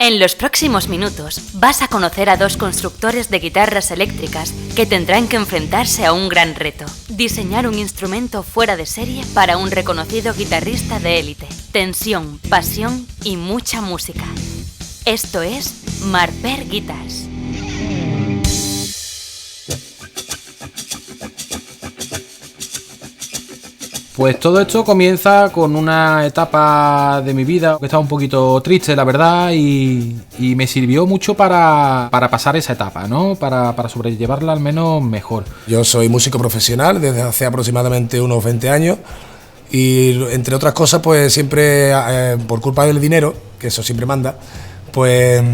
En los próximos minutos vas a conocer a dos constructores de guitarras eléctricas que tendrán que enfrentarse a un gran reto: diseñar un instrumento fuera de serie para un reconocido guitarrista de élite. Tensión, pasión y mucha música. Esto es Marper Guitars. Pues todo esto comienza con una etapa de mi vida que estaba un poquito triste, la verdad, y me sirvió mucho para pasar esa etapa, ¿no? Para sobrellevarla al menos mejor. Yo soy músico profesional desde hace aproximadamente unos 20 años y, entre otras cosas, pues siempre, por culpa del dinero, que eso siempre manda, pues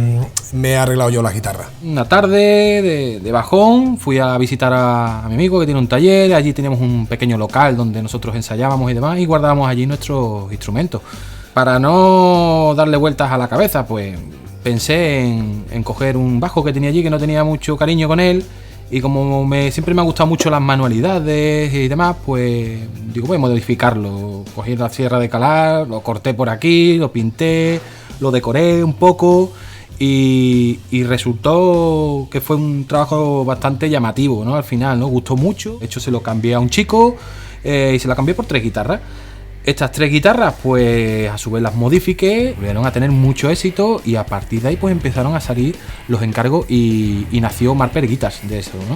me he arreglado yo la guitarra. Una tarde de bajón fui a visitar a mi amigo que tiene un taller. Allí teníamos un pequeño local donde nosotros ensayábamos y demás, y guardábamos allí nuestros instrumentos. Para no darle vueltas a la cabeza, pues pensé en coger un bajo que tenía allí, que no tenía mucho cariño con él, y como siempre me ha gustado mucho las manualidades y demás, pues digo, voy a modificarlo. Cogí la sierra de calar, lo corté por aquí, lo pinté, lo decoré un poco y resultó que fue un trabajo bastante llamativo, ¿no? Al final, ¿no? Gustó mucho. De hecho, se lo cambié a un chico y se la cambié por 3 guitarras. Estas 3 guitarras, pues a su vez las modifiqué, volvieron a tener mucho éxito y a partir de ahí pues empezaron a salir los encargos y nació Marper Guitars de eso, ¿no?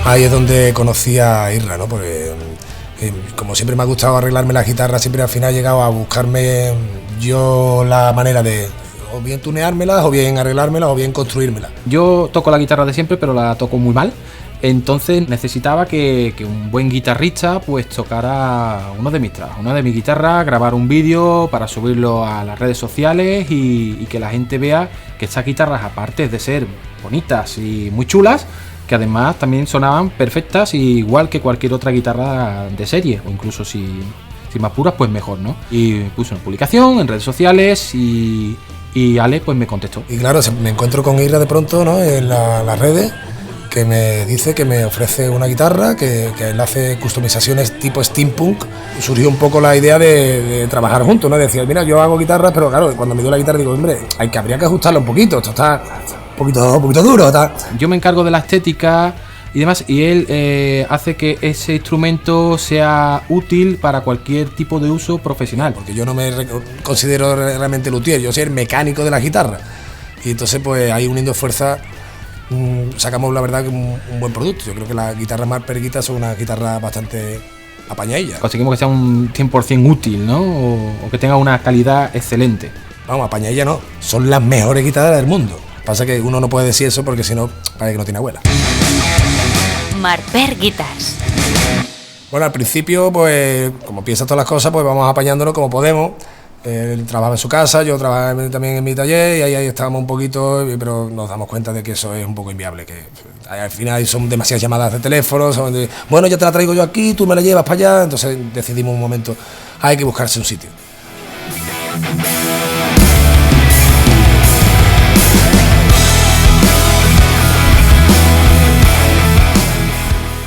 Ahí es donde conocí a Irra, ¿no? Porque como siempre me ha gustado arreglarme la guitarra, siempre al final he llegado a buscarme yo la manera de o bien tuneármelas, o bien arreglármelas, o bien construírmelas. Yo toco la guitarra de siempre, pero la toco muy mal. Entonces necesitaba que un buen guitarrista pues tocara uno de mis trabajos, una de mis guitarras, grabar un vídeo para subirlo a las redes sociales y que la gente vea que estas guitarras, aparte de ser bonitas y muy chulas, que además también sonaban perfectas, igual que cualquier otra guitarra de serie, o incluso si más puras, pues mejor, ¿no? Y puse una publicación en redes sociales y Ale pues me contestó. Y claro, me encuentro con Irra de pronto, ¿no? En las redes, que me dice que me ofrece una guitarra, que él hace customizaciones tipo steampunk. Surgió un poco la idea de trabajar juntos, ¿no? Decía, mira, yo hago guitarras, pero claro, cuando me dio la guitarra digo, hombre, habría que ajustarla un poquito, esto está un poquito duro, está. Yo me encargo de la estética y demás, y él hace que ese instrumento sea útil para cualquier tipo de uso profesional. Porque yo no me considero realmente luthier, yo soy el mecánico de la guitarra. Y entonces, pues ahí uniendo fuerzas, sacamos la verdad que un buen producto. Yo creo que las guitarras Marper Guitars son unas guitarras bastante apañadillas. Conseguimos que sea un 100% útil, ¿no? O que tenga una calidad excelente. Vamos, apañadillas no, son las mejores guitarras del mundo. Pasa que uno no puede decir eso porque si no, parece que no tiene abuela. Marper Guitars. Bueno, al principio, pues como piensas todas las cosas, pues vamos apañándonos como podemos. Él trabajaba en su casa, yo trabajaba también en mi taller y ahí estábamos un poquito, pero nos damos cuenta de que eso es un poco inviable, que al final son demasiadas llamadas de teléfono, bueno, ya te la traigo yo aquí, tú me la llevas para allá, entonces decidimos un momento, hay que buscarse un sitio.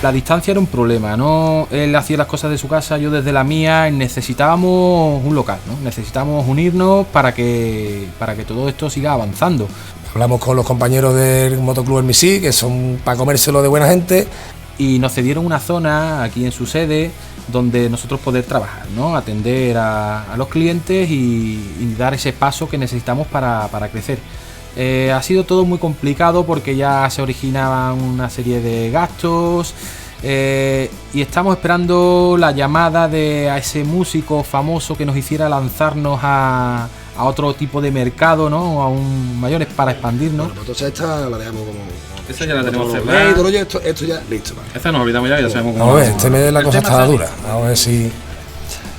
La distancia era un problema, ¿no? Él hacía las cosas de su casa, yo desde la mía. Necesitábamos un local, ¿no? Necesitábamos unirnos para que todo esto siga avanzando. Hablamos con los compañeros del Motoclub El Misí, que son para comérselo de buena gente. Y nos cedieron una zona aquí en su sede donde nosotros poder trabajar, ¿no? Atender a los clientes y dar ese paso que necesitamos para crecer. Ha sido todo muy complicado porque ya se originaban una serie de gastos y estamos esperando la llamada a ese músico famoso que nos hiciera lanzarnos a otro tipo de mercado, ¿no? A un mayores para expandirnos. Bueno, pues entonces esta la dejamos como... Esta ya la tenemos cerrada. Esto ya, listo. Vale. Esta nos olvidamos ya sabemos cómo... Vamos a ver, este mes la cosa está dura. Vamos a ver si...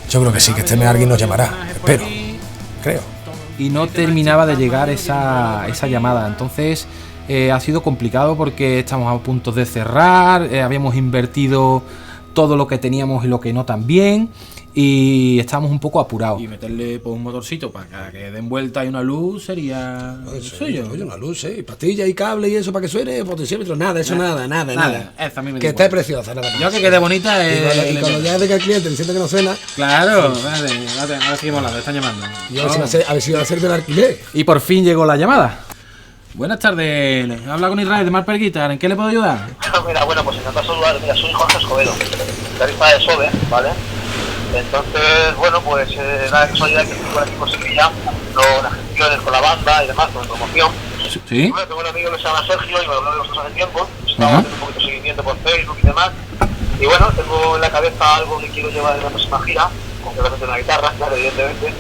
Yo creo que sí, que este mes alguien nos llamará. Espero. Creo. Y no terminaba de llegar esa llamada. Entonces ha sido complicado porque estamos a punto de cerrar, habíamos invertido todo lo que teníamos y lo que no también, y estábamos un poco apurados. Y meterle pues, un motorcito para que den vuelta y una luz sería suyo. Oye, una luz, sí, pastillas y cable y eso para que suene, potenciómetros, nada, eso nada. Esa a mí me que esté preciosa, nada más. Yo que quede bonita y cuando ya de que el cliente le siente que no suena. Claro, vale, ahora seguimos hablando, están llamando. Y a ver si va a ser del alquiler. Y por fin llegó la llamada. Buenas tardes, habla con Israel de Marper Guitar, ¿en qué le puedo ayudar? Mira, bueno, pues encantado de saludar. Mira, soy Jorge Escobedo, guitarrista de Sobe, ¿vale? Entonces, bueno, pues nada, que soy de aquí por Sevilla, haciendo las gestiones con la banda y demás, con promoción. Sí. Bueno, tengo un amigo que se llama Sergio y me habló de vosotros hace tiempo. Estaba haciendo un poquito de seguimiento por Facebook y demás. Y bueno, tengo en la cabeza algo que quiero llevar en la próxima gira, concretamente una guitarra, claro, evidentemente.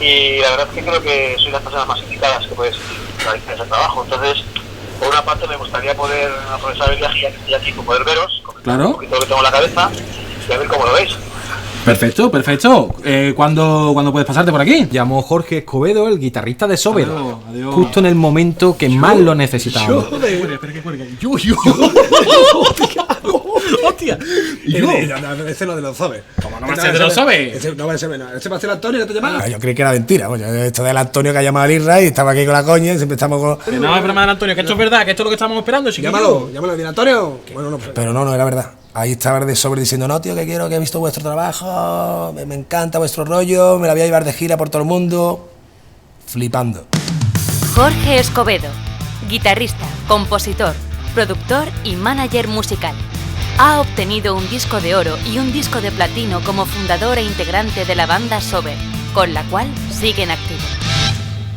Y la verdad es que creo que soy las personas más indicadas que podéis realizar ese trabajo. Entonces, por una parte me gustaría poder aprovechar el viaje ya que estoy aquí, con poder veros, comentar un poquito lo que tengo en la cabeza y a ver cómo lo veis. Perfecto. ¿Cuándo puedes pasarte por aquí? Llamó Jorge Escobedo, el guitarrista de Sober. Adiós. Justo en el momento que más lo necesitábamos. Espera que cuelgue. ¡Hostia! Ese no de los Sobe. ¿Cómo no va a ser de los Sobe? Ese no va a ser menos. ¿Ese va a ser Antonio que te llamaba? Yo creí que era mentira. Oye, esto del Antonio que ha llamado al Isra y estaba aquí con la coña y siempre estamos con. Que no es broma del Antonio, que esto es verdad, que esto es lo que estamos esperando. Llámalo, dile Antonio. Bueno, no, pero no, era verdad. Ahí estaba de Sobre diciendo, no, tío, que he visto vuestro trabajo, me encanta vuestro rollo, me la voy a llevar de gira por todo el mundo. Flipando. Jorge Escobedo, guitarrista, compositor, productor y manager musical. Ha obtenido un disco de oro y un disco de platino como fundador e integrante de la banda Sober, con la cual sigue en activo.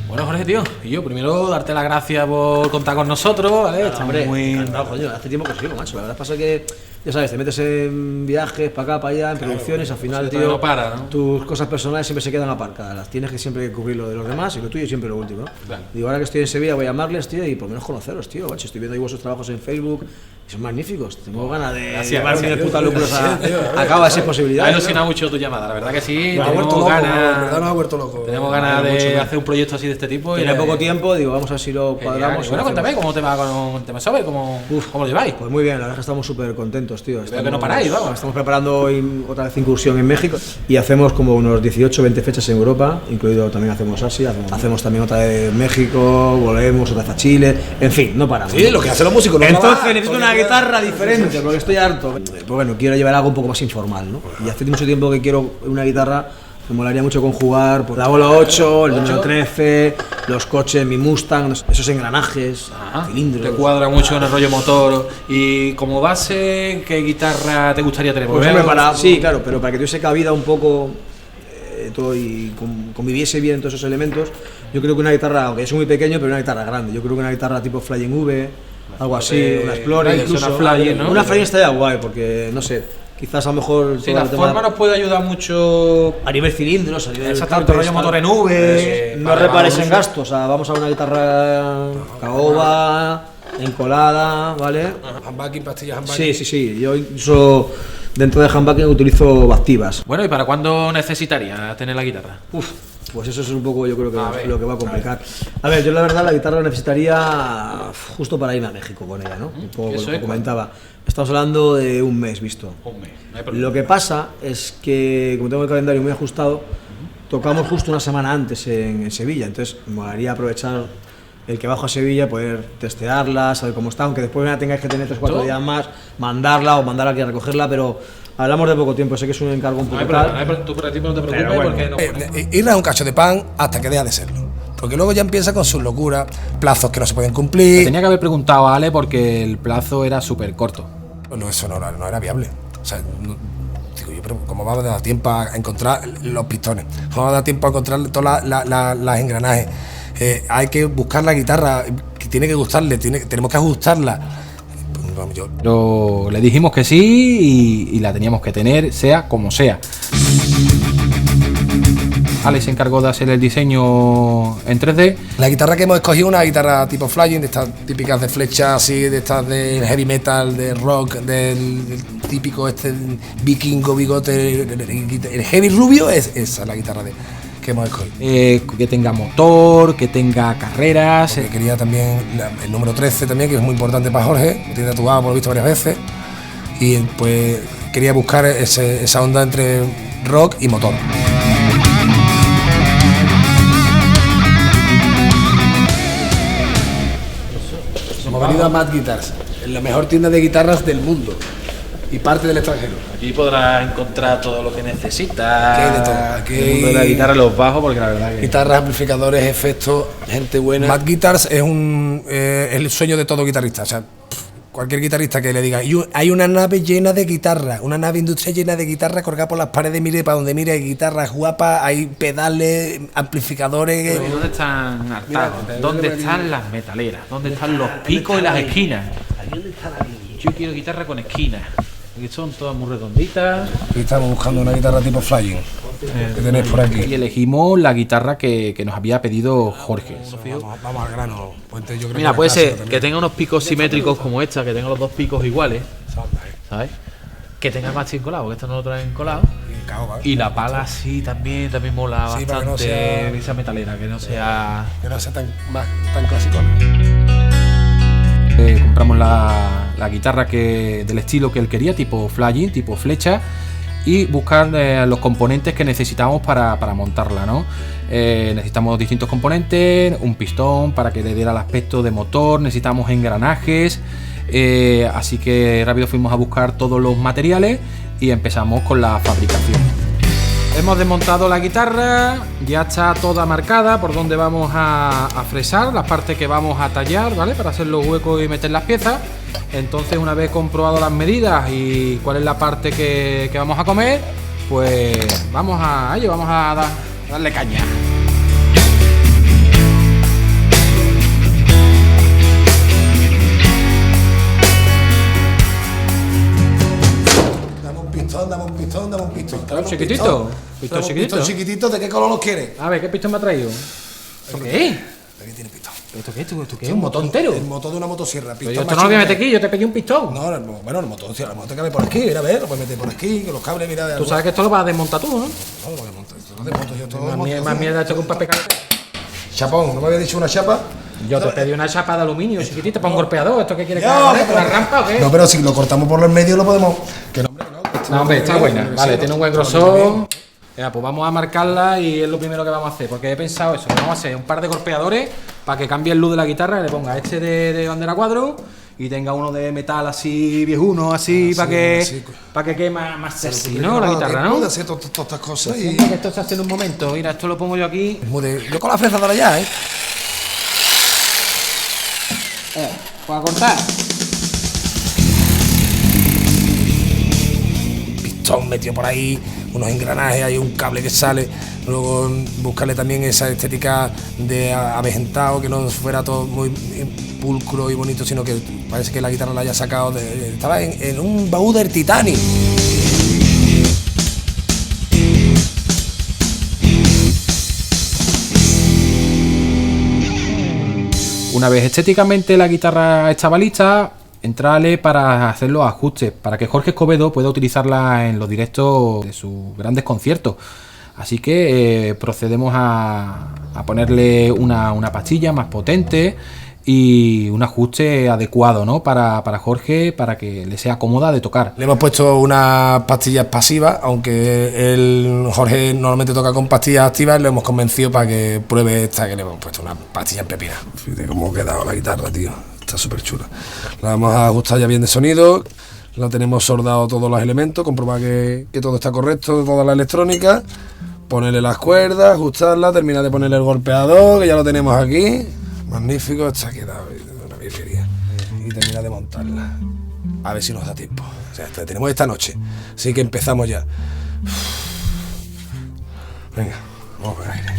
Bueno, Jorge, tío, y yo primero darte las gracias por contar con nosotros, ¿vale? Claro, hombre, muy encantado, coño, hace tiempo que os sigo, macho. La verdad pasa que, ya sabes, te metes en viajes para acá, para allá, en producciones, al final, tío, no para, ¿no? Tus cosas personales siempre se quedan aparcadas. Las tienes que siempre cubrir lo de los demás y lo tuyo siempre lo último, ¿no? Claro. Digo, ahora que estoy en Sevilla voy a llamarles, tío, y por lo menos conoceros, tío, macho. Estoy viendo ahí vuestros trabajos en Facebook y son magníficos. Tengo ganas de llevarme de puta locura a cabo esa posibilidad. Me ha ilusionado mucho tu llamada, la verdad que sí. Nos ha vuelto loco. Tenemos ganas de hacer un proyecto así de este tipo. Tiene poco tiempo, digo, vamos a ver si lo cuadramos. Bueno, cuéntame, ¿cómo te va con el tema Sober? ¿Cómo lo lleváis? Pues muy bien, la verdad es que estamos súper contentos, tío. Veo que no paráis, vamos. Estamos preparando hoy otra vez incursión en México y hacemos como unos 18 o 20 fechas en Europa, incluido también hacemos Asia, hacemos también otra de México, volvemos otra vez a Chile, en fin, no paramos. Sí, lo que hacen los músicos. Entonces necesito una guitarra diferente porque estoy harto. Pues bueno, quiero llevar algo un poco más informal, ¿no? Y hace mucho tiempo que quiero una guitarra. Me molaría mucho conjugar pues, la bola 8, el número 13, los coches, mi Mustang, esos engranajes, cilindros. Te cuadra mucho en el rollo motor. Y como base, ¿qué guitarra te gustaría tener? Pues sí, claro, pero para que tuviese cabida un poco todo y conviviese bien todos esos elementos, yo creo que una guitarra, aunque es muy pequeño, pero una guitarra grande. Yo creo que una guitarra tipo Flying V, algo así, una Explorer, incluso. Una Flying, ¿no? Una Flying estaría guay, porque no sé. Quizás a lo mejor... Sí, la forma nos puede ayudar mucho... A nivel cilindros, a nivel... Exactamente, rollo motor en V... No repares en gastos, o sea, vamos a una guitarra caoba, encolada, ¿vale? Humbucking, pastillas humbucking. Sí, yo incluso dentro de humbucking utilizo activas. Bueno, ¿y para cuándo necesitaría tener la guitarra? Pues eso es un poco, yo creo que lo que va a complicar. A ver, yo la verdad la guitarra la necesitaría justo para irme a México con ella, ¿no? Un poco lo que comentaba. Estamos hablando de un mes visto. Un mes, no hay problema. Lo que pasa es que, como tengo el calendario muy ajustado, tocamos justo una semana antes en Sevilla, entonces me molaría aprovechar el que bajo a Sevilla, poder testearla, saber cómo está, aunque después me tengáis que tener 3 o 4 días más, mandarla o mandar a alguien a recogerla, pero hablamos de poco tiempo, sé que es un encargo un poco tal. Tú por ti no te preocupes porque Irra es un cacho de pan hasta que deja de serlo. Porque luego ya empieza con sus locuras, plazos que no se pueden cumplir. Tenía que haber preguntado a Ale porque el plazo era súper corto. Bueno, eso no era viable. O sea, digo yo, pero ¿cómo vamos a dar tiempo a encontrar los pistones? ¿Cómo vamos a dar tiempo a encontrar todas las engranajes? Hay que buscar la guitarra, que tiene que gustarle, tenemos que ajustarla. Pero le dijimos que sí y la teníamos que tener, sea como sea. Ale se encargó de hacer el diseño en 3D. La guitarra que hemos escogido es una guitarra tipo Flying, de estas típicas de flecha, así, de estas del heavy metal, de rock, del típico vikingo, bigote, el heavy rubio, es esa la guitarra que hemos escogido. Que tenga motor, que tenga carreras. Porque quería también el número 13 también, que es muy importante para Jorge, lo tiene tatuado, por lo visto varias veces. Y pues quería buscar esa onda entre rock y motor. Hemos venido a Mad Guitars, la mejor tienda de guitarras del mundo y parte del extranjero. Aquí podrás encontrar todo lo que necesitas. Aquí hay de todo. Aquí el mundo de la guitarra, los bajos, porque la verdad que... Guitarras, amplificadores, efectos, gente buena. Mad Guitars es el sueño de todo guitarrista. O sea, cualquier guitarrista que le diga, hay una nave llena de guitarras, una nave industrial llena de guitarras colgada por las paredes, mire para donde mire, hay guitarras guapas, hay pedales, amplificadores. ¿Y dónde están hartados? ¿Dónde están las metaleras? ¿Dónde están los picos y las esquinas? Yo quiero guitarra con esquinas. Aquí son todas muy redonditas. Aquí estamos buscando una guitarra tipo flying que tenéis por aquí. Y elegimos la guitarra que nos había pedido Jorge. Vamos al grano. Puente, yo creo Mira, que puede ser también. que tenga unos picos simétricos como esta, que tenga los dos picos iguales, ¿sabes? Que tenga el mástil colado, porque esto no lo traen colado. Y la pala sí también mola Sí, para que no bastante, sea- esa metalera, que no sea... Que no sea tan clásico. Compramos la guitarra del estilo que él quería, tipo flying, tipo flecha, y buscar los componentes que necesitamos para montarla, ¿no? Necesitamos distintos componentes, un pistón para que le diera el aspecto de motor, necesitamos engranajes, así que rápido fuimos a buscar todos los materiales y empezamos con la fabricación. Hemos desmontado la guitarra, ya está toda marcada por donde vamos a fresar, las partes que vamos a tallar, ¿vale? Para hacer los huecos y meter las piezas. Entonces, una vez comprobado las medidas y cuál es la parte que vamos a comer, pues vamos a ello, vamos a darle caña. Dame un pistón. Dame un chiquitito, pistón. pistón Dame un pistón chiquitito, ¿de qué color los quieres? A ver, ¿qué pistón me ha traído? ¿Esto qué es? Aquí tiene pistón. ¿Esto qué es? ¿Esto qué es? ¿Un motor entero? El motor de una motosierra. Pero yo esto no lo voy a meter aquí, yo te pedí un pistón. No, bueno, el motor cabe por aquí, mira, a ver, lo puedes meter por aquí, que los cables, mira. Tú sabes que esto lo vas a desmontar tú, ¿no? No, lo desmonto, esto lo desmonto yo todo. Más mierda esto que un papel calpe. Chapón, ¿no me había dicho una chapa? Yo te pedí una chapa de aluminio chiquitita para un golpeador. ¿Esto qué quieres que No, haga? ¿Con la rampa o qué? No, pero si lo cortamos por los medios lo podemos. Que no, hombre, no. No, hombre, está buena. Vale, tiene un buen grosor. Venga, pues vamos a marcarla y es lo primero que vamos a hacer. Porque he pensado eso, que vamos a hacer un par de golpeadores para que cambie el luz de la guitarra y le ponga este de bandera cuadro y tenga uno de metal así viejuno, así, para que quede más sexy, ¿no? La guitarra, ¿no? Puedo hacer todas estas cosas y. Que esto se hace en un momento. Mira, esto lo pongo yo aquí. Yo con la fresa de allá, Para cortar. Pistón metido por ahí, unos engranajes, hay un cable que sale. Luego buscarle también esa estética de avejentado, que no fuera todo muy pulcro y bonito, sino que parece que la guitarra la haya sacado estaba en un baúl del Titanic. Una vez estéticamente la guitarra estaba lista, entrale para hacer los ajustes, para que Jorge Escobedo pueda utilizarla en los directos de sus grandes conciertos. Así que procedemos a ponerle una pastilla más potente y un ajuste adecuado, ¿no? Para Jorge, para que le sea cómoda de tocar. Le hemos puesto unas pastillas pasivas, aunque Jorge normalmente toca con pastillas activas, le hemos convencido para que pruebe esta, que le hemos puesto una pastilla en pepina. Fíjate cómo ha quedado la guitarra, tío. Está súper chula. La vamos a ajustar ya bien de sonido. La tenemos soldado todos los elementos, comprobar que todo está correcto, toda la electrónica. Ponerle las cuerdas, ajustarla, terminar de ponerle el golpeador, que ya lo tenemos aquí. Magnífico, está quedado una virguería. Y terminar de montarla. A ver si nos da tiempo. O sea, tenemos esta noche. Así que empezamos ya. Venga, vamos por aire.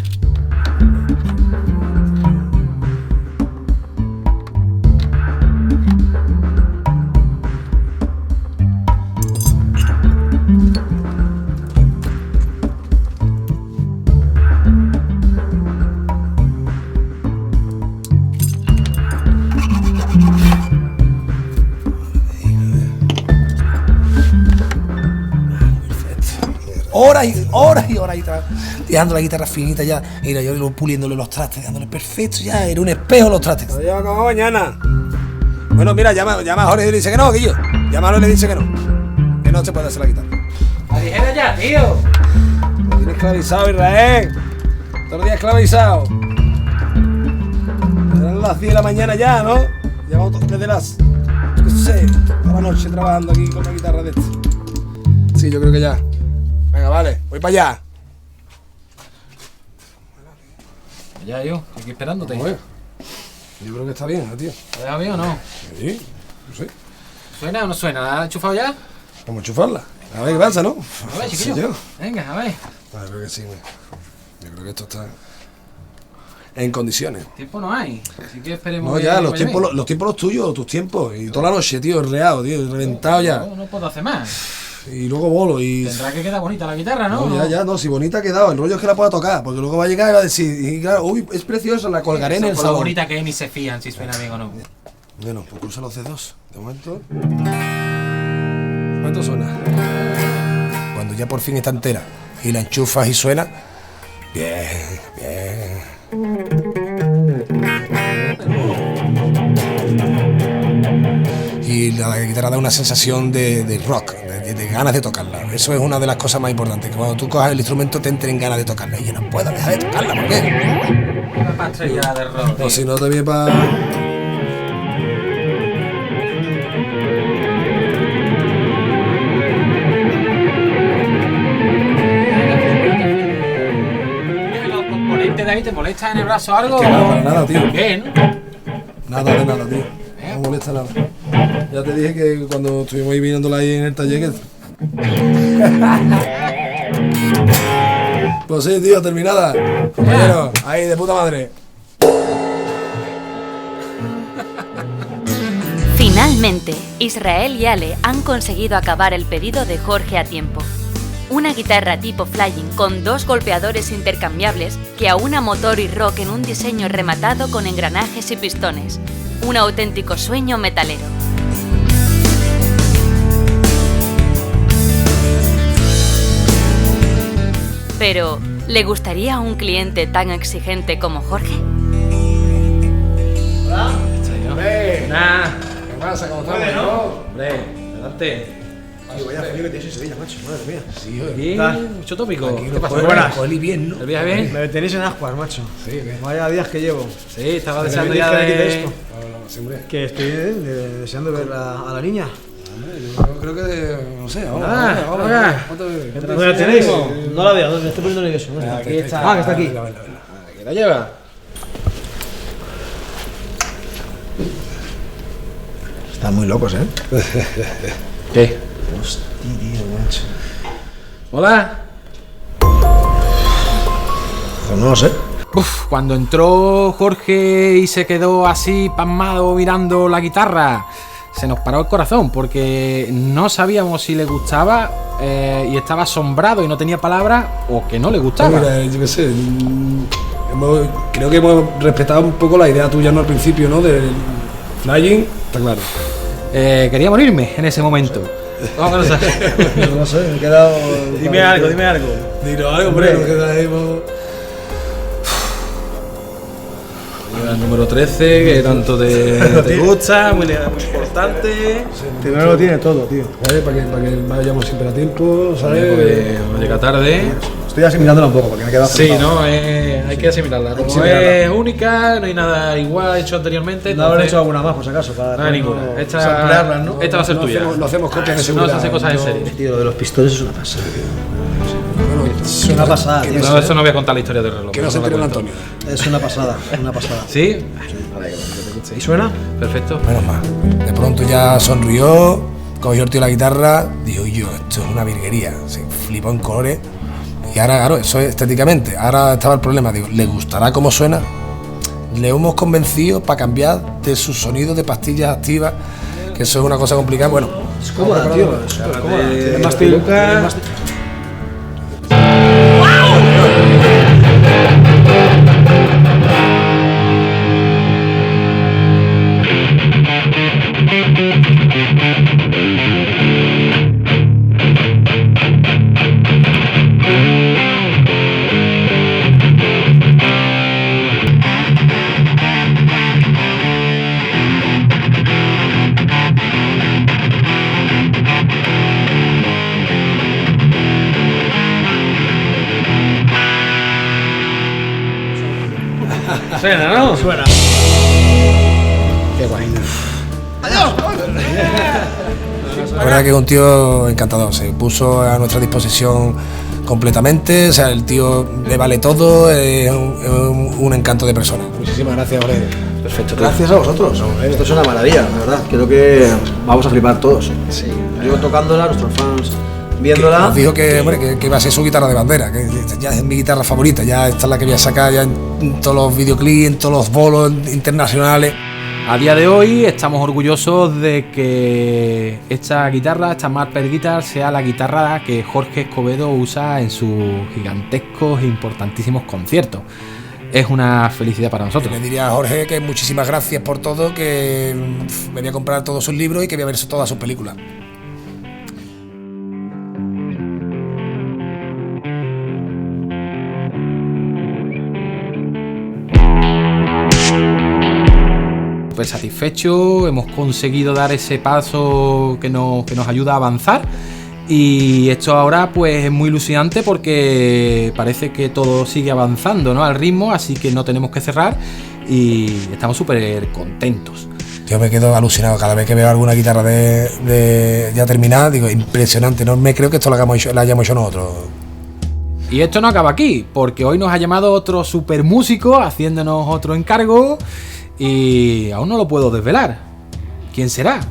Horas y horas dejando la guitarra finita ya. Mira, yo puliéndole los trastes, dándole perfecto ya. Era un espejo los trastes. Lo llevo como mañana. Bueno, mira, llama a Jorge y le dice que no, Guillo. Llámalo y le dice que no. que no se puede hacer la guitarra. La ligera ya, tío. Lo tienes esclavizado, Israel. Todo el día esclavizado. Eran las 10 de la mañana ya, ¿no? Llevamos desde las, yo qué sé, toda la noche trabajando aquí con la guitarra de este. Sí, yo creo que ya. Venga, vale, voy para allá. Ya yo, aquí esperándote. Bueno, yo creo que está bien, ¿no, tío? ¿Lo dejas bien o no? Sí, no sé. ¿Suena o no suena? ¿La has enchufado ya? Vamos a enchufarla. A ver qué pasa, ¿no? A ver, Sí, chiquillo. yo. Venga, a ver. Yo creo que sí, yo creo que esto está en condiciones. Tiempo no hay. Así que esperemos. No, que ya, los vaya tiempos, bien. los tiempos los tuyos, tus tiempos. Y toda la noche, tío, reado, tío, reventado ya. No puedo hacer más. Y luego bolo y... Tendrá que quedar bonita la guitarra, ¿no? No, ya, no, si bonita ha quedado. El rollo es que la pueda tocar, porque luego va a llegar y va a decir, y claro, uy, es preciosa, la colgaré en el Por lo salón. bonita que es ni se fían si suena bien o no. Bueno, pues cruza los dedos. De momento. De momento suena. Cuando ya por fin está entera y la enchufas y suena. Bien, bien. Y la guitarra da una sensación de rock, de ganas de tocarla. Eso es una de las cosas más importantes, que cuando tú cojas el instrumento te entren ganas de tocarla. Y yo no puedo dejar de tocarla, ¿por qué? Una pastrella de rock. No, si no te viene para... ¿Los componentes de ahí te molestan en el brazo algo? Que no, para nada, tío. ¿Qué, no? Nada de nada, tío. No molesta nada. Ya te dije que cuando estuvimos ahí viéndola ahí en el taller que... Pues sí, tío, terminada. Compañero, ahí de puta madre. Finalmente, Israel y Ale han conseguido acabar el pedido de Jorge a tiempo. Una guitarra tipo Flying con 2 golpeadores intercambiables que aúna motor y rock en un diseño rematado con engranajes y pistones. Un auténtico sueño metalero. Pero, ¿le gustaría a un cliente tan exigente como Jorge? Nah. ¿Qué pasa? ¿Cómo estás? Puede, ¿no? Hombre, adelante. Tío, vaya frío que tienes en Sevilla, macho, madre mía. Sí, oye. Bien, mucho tópico. ¿Qué pasa? Buenas. Oli bien, ¿no? ¿El viaje bien? Me tenéis en ascuas, macho. Sí, bien. Vaya días que llevo. Sí, estaba Me deseando dije ya aquí de de... esto. No, siempre. Que estoy deseando ver a la niña. Yo creo que, no sé, ahora. ¿Dónde la tenéis? No la veo, me estoy poniendo nervioso. ¿Dónde está? Aquí está. Ah, que está aquí. ¿Qué la lleva? Están muy locos, ¿eh? ¿Qué? Hostia, tío, macho. Hola. Pues no lo sé. Uf, cuando entró Jorge y se quedó así pasmado mirando la guitarra, se nos paró el corazón porque no sabíamos si le gustaba y estaba asombrado y no tenía palabras o que no le gustaba. Mira, yo qué sé. Creo que hemos respetado un poco la idea tuya, ¿no? Al principio, ¿no? Del Flying, está claro. Quería morirme en ese momento. ¿Cómo que no sabes? No sé, me he quedado. Dime algo. Dinos algo, hombre, nos quedamos. El número 13, que tanto te gusta, muy importante. Primero lo tiene todo, tío. ¿Sabes? Para que vayamos siempre a tiempo, ¿sabes? Porque llega tarde. Estoy asimilándola un poco porque me he quedado. Sí, flipado. no, hay que asimilarla. Como asimilarla. es única, no hay nada igual hecho anteriormente. No habré entonces- hecho alguna más, por si acaso. Para Nada, ninguna. ampliarlas, ¿no? Esta va a ser tuya. No hacemos copias de No seguridad. vas a hacer cosas en serio. Tío, lo de los pistones es una pasada. Bueno, Es una pasada, tío. No, eso no voy a contar la historia del reloj. que no se la entere el cuento. Antonio. Es una pasada, una pasada. ¿Sí? ¿Y suena? Perfecto. Menos mal. De pronto ya sonrió, cogió el tío la guitarra, dijo yo, esto es una virguería. Se flipó en colores. Y ahora, claro, eso es estéticamente. Ahora estaba el problema, digo, ¿le gustará cómo suena? Le hemos convencido para cambiar de su sonido de pastillas activas, que eso es una cosa complicada. Bueno, Es cómoda, tío. Es súper cómoda. Tiene más peluca. tiene más- Suena, ¿no? Suena. Qué guay. La verdad que es un tío encantador, se puso a nuestra disposición completamente, o sea, el tío le vale todo, es un encanto de persona. Muchísimas gracias, Jorge. Perfecto. Gracias a vosotros. Esto es una maravilla, de verdad. Creo que vamos a flipar todos. Sí. Yo tocándola, nuestros fans viéndola. Nos dijo que, hombre, que iba a ser su guitarra de bandera, que ya es mi guitarra favorita, ya esta es la que voy a sacar ya en todos los videoclips, en todos los bolos internacionales. A día de hoy estamos orgullosos de que esta guitarra, esta Marper Guitar, sea la guitarra que Jorge Escobedo usa en sus gigantescos e importantísimos conciertos. Es una felicidad para nosotros. Le diría a Jorge que muchísimas gracias por todo, que me voy a comprar todos sus libros y que voy a ver todas sus películas. Súper satisfecho, hemos conseguido dar ese paso que nos ayuda a avanzar. Y esto ahora pues es muy ilusionante porque parece que todo sigue avanzando, ¿no?, al ritmo, así que no tenemos que cerrar y estamos súper contentos. Yo me quedo alucinado cada vez que veo alguna guitarra de ya terminada, digo, impresionante, no me creo que esto lo hayamos hecho nosotros. Y esto no acaba aquí, porque hoy nos ha llamado otro super músico haciéndonos otro encargo y aún no lo puedo desvelar. ¿Quién será?